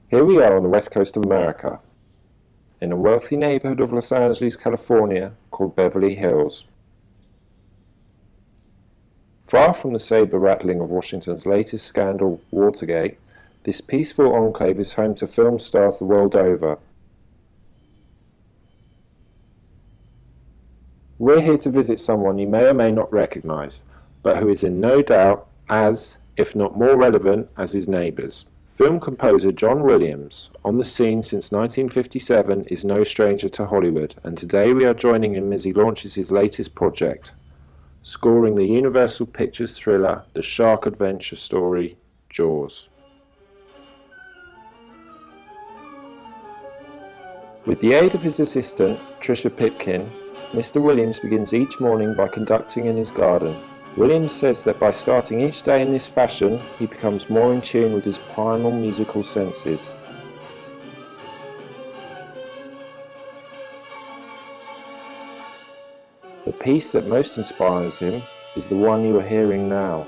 Here we are on the west coast of America, in a wealthy neighborhood of Los Angeles, California, called Beverly Hills. Far from the saber-rattling of Washington's latest scandal, Watergate, this peaceful enclave is home to film stars the world over. We're here to visit someone you may or may not recognize, but who is in no doubt as, if not more relevant, as his neighbors. Film composer John Williams, on the scene since 1957, is no stranger to Hollywood, and today we are joining him as he launches his latest project, scoring the Universal Pictures thriller, the shark adventure story, Jaws. With the aid of his assistant, Trisha Pipkin, Mr. Williams begins each morning by conducting in his garden. Williams says that by starting each day in this fashion, he becomes more in tune with his primal musical senses. The piece that most inspires him is the one you are hearing now.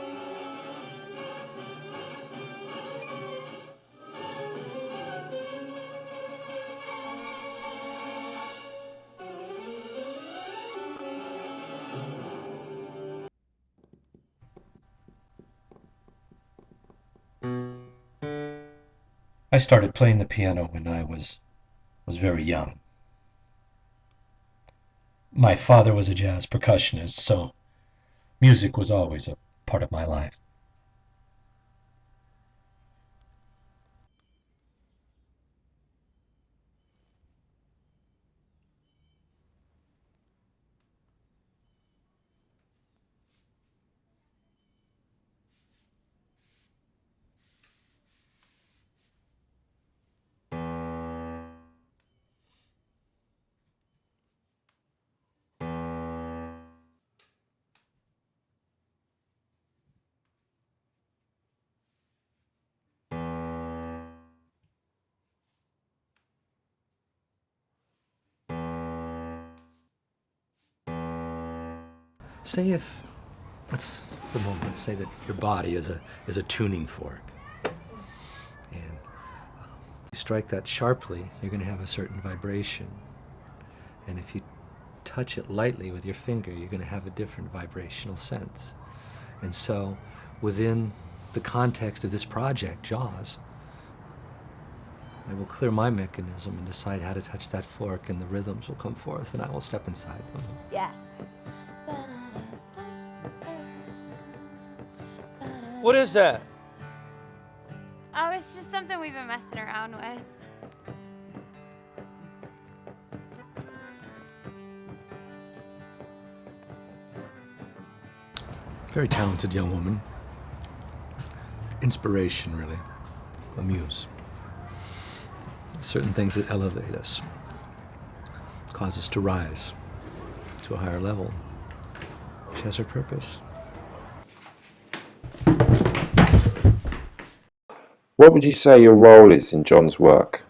I started playing the piano when I was very young. My father was a jazz percussionist, so music was always a part of my life. Say if, let's for a moment, let's say that your body is a tuning fork, and you strike that sharply, you're going to have a certain vibration, and if you touch it lightly with your finger, you're going to have a different vibrational sense. And so, within the context of this project, Jaws, I will clear my mechanism and decide how to touch that fork, and the rhythms will come forth, and I will step inside them. Yeah. What is that? Oh, it's just something we've been messing around with. Very talented young woman. Inspiration, really. A muse. Certain things that elevate us, cause us to rise to a higher level. She has her purpose. What would you say your role is in John's work?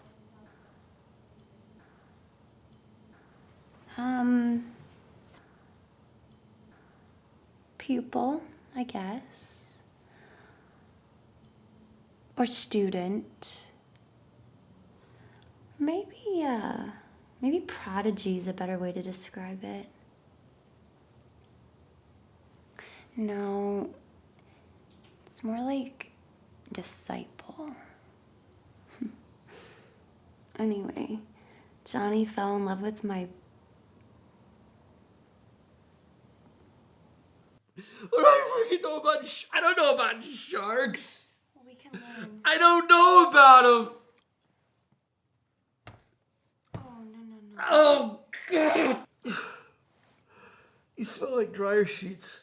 Pupil, I guess. Or student. Maybe prodigy is a better way to describe it. No, it's more like disciple. Anyway, Johnny fell in love with my... I don't know about sharks. Well, we can learn. I don't know about them. Oh, no. Oh, God. You smell like dryer sheets.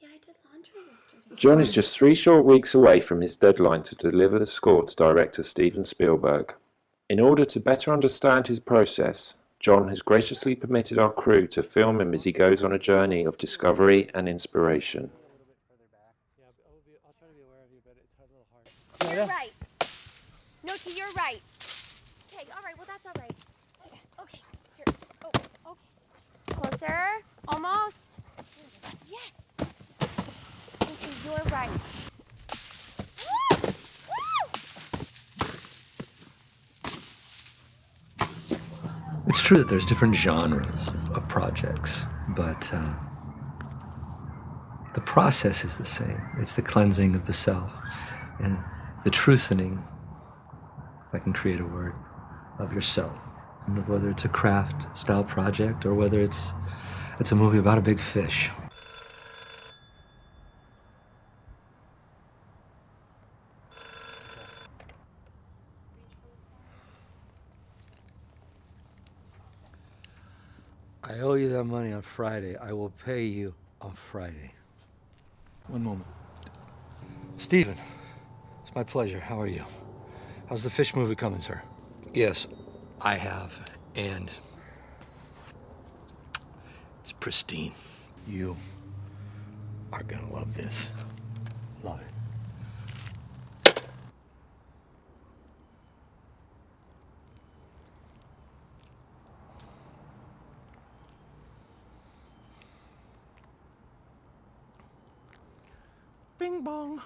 Yeah, I did laundry yesterday. John is just 3 short weeks away from his deadline to deliver the score to director Steven Spielberg. In order to better understand his process, John has graciously permitted our crew to film him as he goes on a journey of discovery and inspiration. To your right. No, to your right. Okay, all right. Well, that's all right. Okay, here. Just, okay. Closer. Almost. Yes. Okay, so you're right. Woo! Woo! It's true that there's different genres of projects, but the process is the same. It's the cleansing of the self and the truthening, if I can create a word, of yourself. And of whether it's a craft style project or whether it's a movie about a big fish. I owe you that money on Friday. I will pay you on Friday. One moment. Stephen, it's my pleasure. How are you? How's the fish movie coming, sir? Yes, I have, and it's pristine. You are gonna love this. Love it. Bing bong.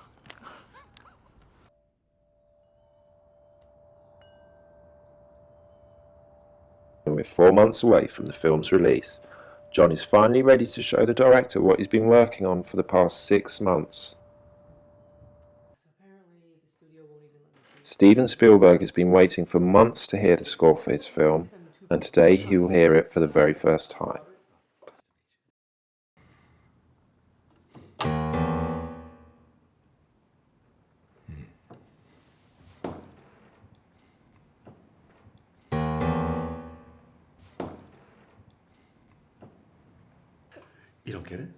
And we're 4 months away from the film's release. John is finally ready to show the director what he's been working on for the past 6 months. Steven Spielberg has been waiting for months to hear the score for his film, and today he will hear it for the very first time. You don't get it?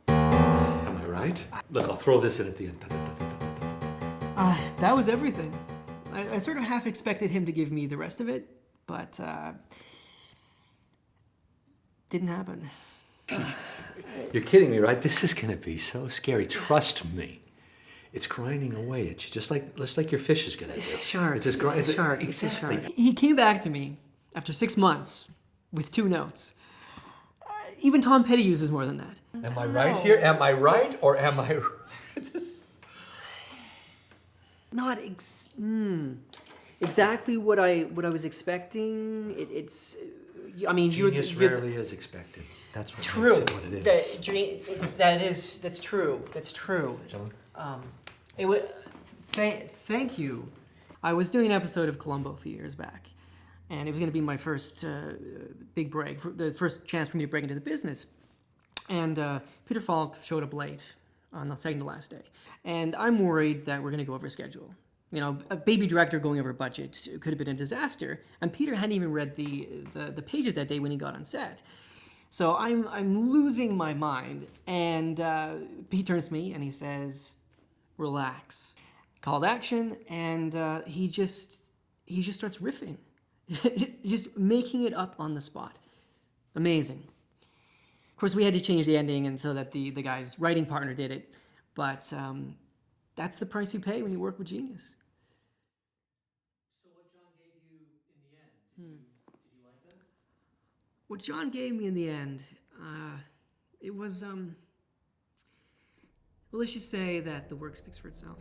Am I right? Look, I'll throw this in at the end. That was everything. I sort of half expected him to give me the rest of it, but didn't happen. You're kidding me, right? This is gonna be so scary. Trust me. It's grinding away at you, just like your fish is gonna do. It's a shark. It's a shark. Exactly. It's a shark. He came back to me after 6 months with 2 notes. Even Tom Petty uses more than that. Am I right here? Am I right or am I right? Not exactly what I was expecting. I mean, Genius you're rarely is expected. That's what true. makes it what it is. That's true. That's true. Gentlemen? Thank you. I was doing an episode of Columbo a few years back, and it was going to be my first big break, the first chance for me to break into the business. And Peter Falk showed up late on the second to last day, and I'm worried that we're going to go over schedule. You know, a baby director going over budget could have been a disaster, and Peter hadn't even read the pages that day when he got on set. So I'm losing my mind, and Pete turns to me and he says, "Relax." Called action, and he just starts riffing, just making it up on the spot. Amazing. Of course, we had to change the ending, and so that the guy's writing partner did it. But that's the price you pay when you work with genius. So what John gave you in the end, did you like that? What John gave me in the end, it was, well, let's just say that the work speaks for itself.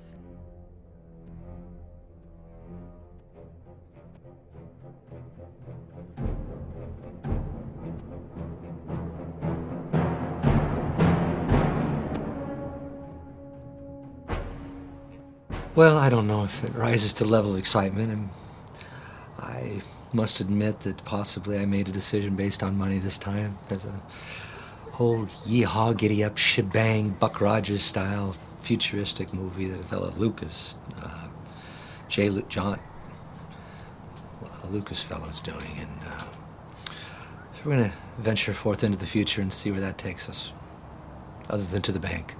Well, I don't know if it rises to the level of excitement, and I must admit that possibly I made a decision based on money this time. There's a whole yeehaw, giddy-up, shebang, Buck Rogers style futuristic movie that a fellow Lucas, Lucas fellow's doing, and so we're gonna venture forth into the future and see where that takes us, other than to the bank.